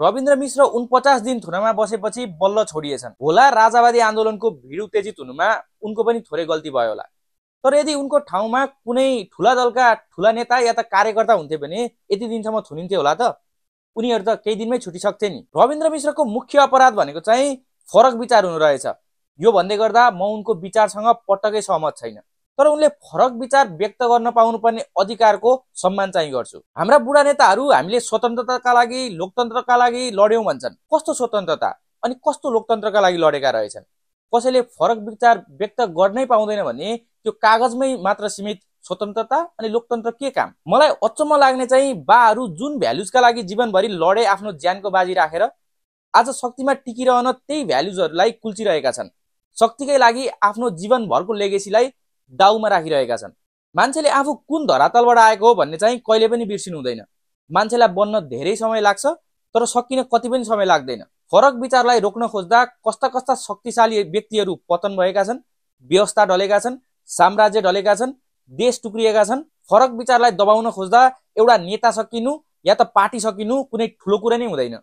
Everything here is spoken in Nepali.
रविन्द्र मिश्र 49 दिन थुनामा बसेपछि बल्ल छोडिएछन्। होला राजावादी आन्दोलनको भिड उत्तेजित हुनुमा उनको पनि थोरै गल्ती भयो होला। तर यदि उनको ठाउँमा कुनै ठुला दलका ठुला नेता या त कार्यकर्ता हुन्थे भने यति दिनसम्म थुनिन्थे होला त? उनीहरू त केही दिनमै छुटिसक्थे नि। रविन्द्र मिश्रको मुख्य अपराध भनेको चाहिँ फरक विचार हुनु रहेछ। यो भन्दै गर्दा म उनको विचारसँग पटक्कै सहमत छैन। तर उनले फरक विचार व्यक्त गर्न पाउनुपर्ने अधिकारको सम्मान चाहिँ गर्छु। हाम्रा बुढा नेताहरू हामीले स्वतन्त्रताका लागि लोकतन्त्रका लागि लड्यौं भन्छन्। कस्तो स्वतन्त्रता अनि कस्तो लोकतन्त्रका लागि लडेका रहेछन्? कसैले फरक विचार व्यक्त गर्नै पाउँदैन भने त्यो कागजमै मात्र सीमित स्वतन्त्रता अनि लोकतन्त्र के काम? मलाई अचम्म लाग्ने चाहिँ बाहरू जुन भ्यालुजका लागि जीवनभरि लडे आफ्नो ज्यानको बाजी राखेर आज शक्तिमा टिकिरहन त्यही भ्यालुजहरूलाई कुल्चिरहेका छन्। शक्तिकै लागि आफ्नो जीवनभरको लेगेसीलाई दाउमा राखिरहेका छन्। मान्छेले आफू कुन धरातलबाट आएको हो भन्ने चाहिँ कहिले पनि बिर्सिनु हुँदैन। मान्छेलाई बन्न धेरै समय लाग्छ तर सकिन कति पनि समय लाग्दैन। फरक विचारलाई रोक्न खोज्दा कस्ता कस्ता शक्तिशाली व्यक्तिहरू पतन भएका छन्, व्यवस्था ढलेका छन्, साम्राज्य ढलेका छन्, देश टुक्रिएका छन्। फरक विचारलाई दबाउन खोज्दा एउटा नेता सकिनु या त पार्टी सकिनु कुनै ठुलो कुरा नै हुँदैन।